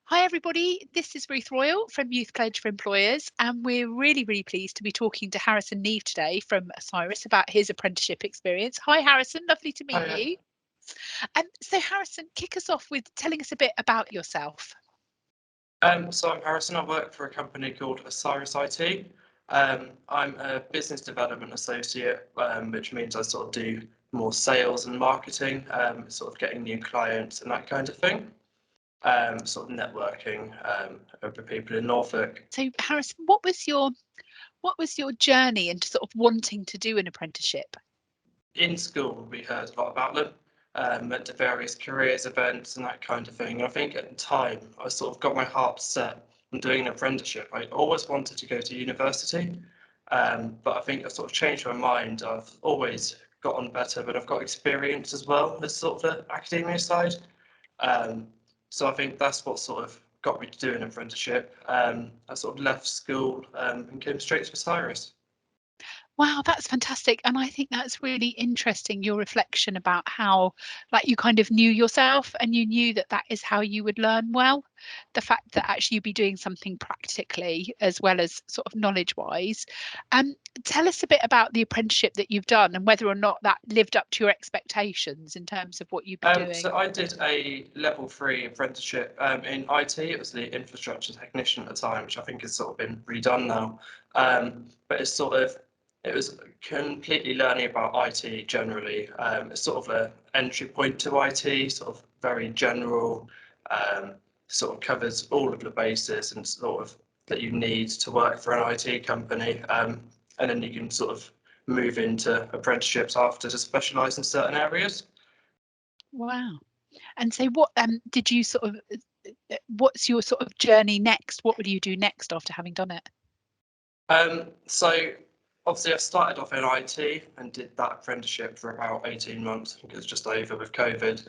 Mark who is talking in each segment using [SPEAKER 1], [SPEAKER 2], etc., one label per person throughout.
[SPEAKER 1] Hi everybody, this is Ruth Royal from Youth Pledge for Employers, and we're really pleased to be talking to Harrison Neave today from Osiris about his apprenticeship experience. Hi Harrison, lovely to meet
[SPEAKER 2] Hiya.
[SPEAKER 1] you. So Harrison, kick us off with telling us a bit about yourself.
[SPEAKER 2] So I'm Harrison. I work for a company called Osiris IT. I'm a business development associate, which means I sort of do more sales and marketing, sort of getting new clients and that kind of thing. Sort of networking with the people in Norfolk.
[SPEAKER 1] So Harrison, what was your journey into sort of wanting to do an apprenticeship?
[SPEAKER 2] In school, we heard a lot about them. Went to various careers events and that kind of thing. I think at the time, I sort of got my heart set on doing an apprenticeship. I always wanted to go to university, but I think I sort of changed my mind. I've always gotten better, but I've got experience as well as sort of the academia side. So I think that's what sort of got me to do an apprenticeship. I sort of left school and came straight to Osiris.
[SPEAKER 1] Wow, that's fantastic. And I think that's really interesting, your reflection about how, like, you kind of knew yourself and you knew that that is how you would learn well. The fact that actually you'd be doing something practically as well as sort of knowledge wise. Tell us a bit about the apprenticeship that you've done and whether or not that lived up to your expectations in terms of what you'd be doing.
[SPEAKER 2] So I did a level 3 apprenticeship in IT. It was the infrastructure technician at the time, which I think has sort of been redone now. But it was completely learning about IT generally. It's sort of an entry point to IT, sort of very general, sort of covers all of the bases and sort of that you need to work for an IT company. And then you can sort of move into apprenticeships after to specialise in certain areas.
[SPEAKER 1] Wow. And so what did you sort of what's your sort of journey next? What would you do next after having done it?
[SPEAKER 2] So obviously I started off in IT and did that apprenticeship for about 18 months. I think it was just over with COVID.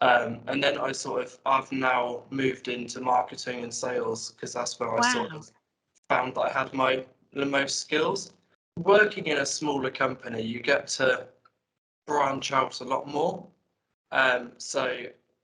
[SPEAKER 2] And then I've now moved into marketing and sales because that's where I sort
[SPEAKER 1] Wow.
[SPEAKER 2] of found that I had the most skills. Working in a smaller company, you get to branch out a lot more. So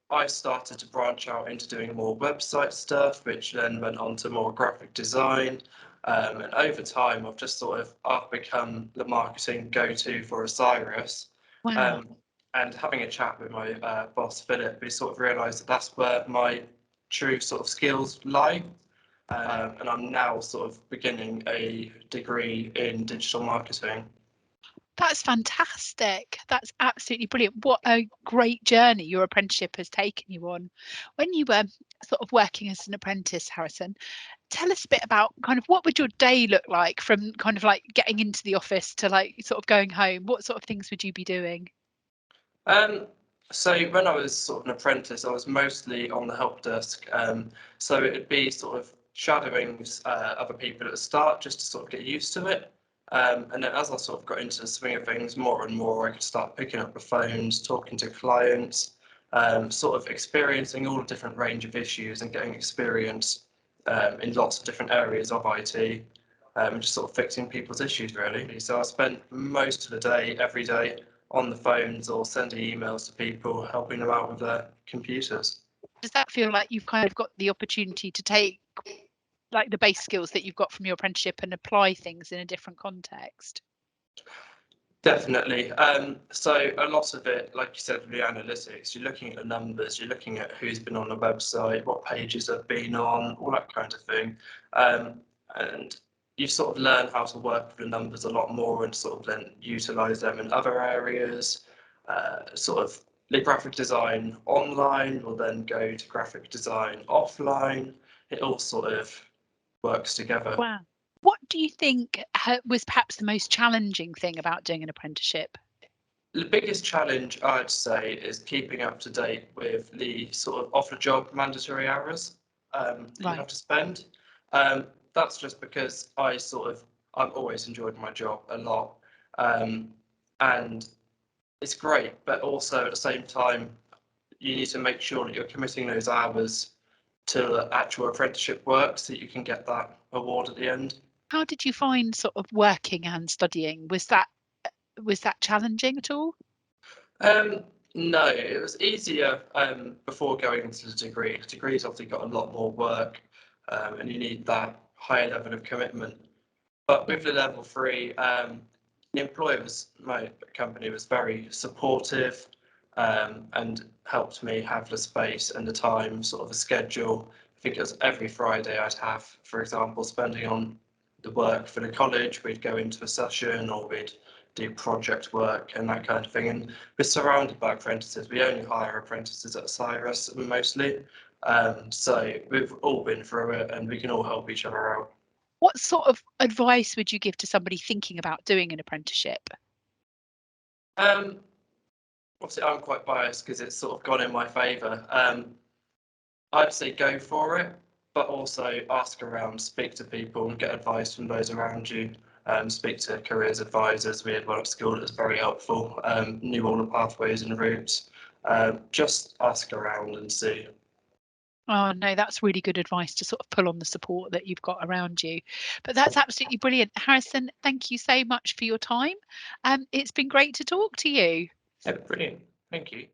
[SPEAKER 2] I started to branch out into doing more website stuff, which then went on to more graphic design. And over time, I've become the marketing go-to for Osiris.
[SPEAKER 1] Wow.
[SPEAKER 2] Um, and having a chat with my boss, Philip, we sort of realised that that's where my true sort of skills lie. And I'm now sort of beginning a degree in digital marketing.
[SPEAKER 1] That's fantastic. That's absolutely brilliant. What a great journey your apprenticeship has taken you on. When you were sort of working as an apprentice, Harrison, tell us a bit about kind of what would your day look like from kind of like getting into the office to like sort of going home? What sort of things would you be doing?
[SPEAKER 2] Um, so when I was sort of an apprentice, I was mostly on the help desk. So it'd be sort of shadowing other people at the start just to sort of get used to it. And then as I sort of got into the swing of things more and more, I could start picking up the phones, talking to clients, sort of experiencing all the different range of issues and getting experience in lots of different areas of IT. Just sort of fixing people's issues really. So I spent most of the day, every day, on the phones or sending emails to people, helping them out with their computers.
[SPEAKER 1] Does that feel like you've kind of got the opportunity to take like the base skills that you've got from your apprenticeship and apply things in a different context?
[SPEAKER 2] Definitely. So a lot of it, like you said, with the analytics, you're looking at the numbers, you're looking at who's been on the website, what pages they've been on, all that kind of thing. And you sort of learn how to work with the numbers a lot more and sort of then utilize them in other areas. Sort of the graphic design online will then go to graphic design offline. It all sort of works together.
[SPEAKER 1] Wow. What do you think was perhaps the most challenging thing about doing an apprenticeship?
[SPEAKER 2] The biggest challenge I'd say is keeping up to date with the sort of off-the-job mandatory hours that you
[SPEAKER 1] Right.
[SPEAKER 2] have to spend. That's just because I've always enjoyed my job a lot, and it's great, but also at the same time, you need to make sure that you're committing those hours to the actual apprenticeship work so that you can get that award at the end.
[SPEAKER 1] How did you find sort of working and studying? Was that challenging at all?
[SPEAKER 2] Um, No, it was easier before going into the degree. Degrees obviously got a lot more work, and you need that higher level of commitment. But
[SPEAKER 1] Yeah.
[SPEAKER 2] with the level three, the employer was, my company was very supportive, and helped me have the space and the time, sort of a schedule. I think it was every Friday I'd have, for example, spending on the work for the college, we'd go into a session or we'd do project work and that kind of thing. And we're surrounded by apprentices. We only hire apprentices at Osiris mostly. So we've all been through it and we can all help each other out.
[SPEAKER 1] What sort of advice would you give to somebody thinking about doing an apprenticeship?
[SPEAKER 2] Um, Obviously, I'm quite biased because it's sort of gone in my favour. I'd say go for it, but also ask around, speak to people, and get advice from those around you. Speak to careers advisors. We had one at school that was very helpful. Knew all the pathways and routes. Just ask around and see.
[SPEAKER 1] Oh, no, that's really good advice to sort of pull on the support that you've got around you. But that's absolutely brilliant. Harrison, thank you so much for your time. It's been great to talk to you.
[SPEAKER 2] Yeah, brilliant. Thank you.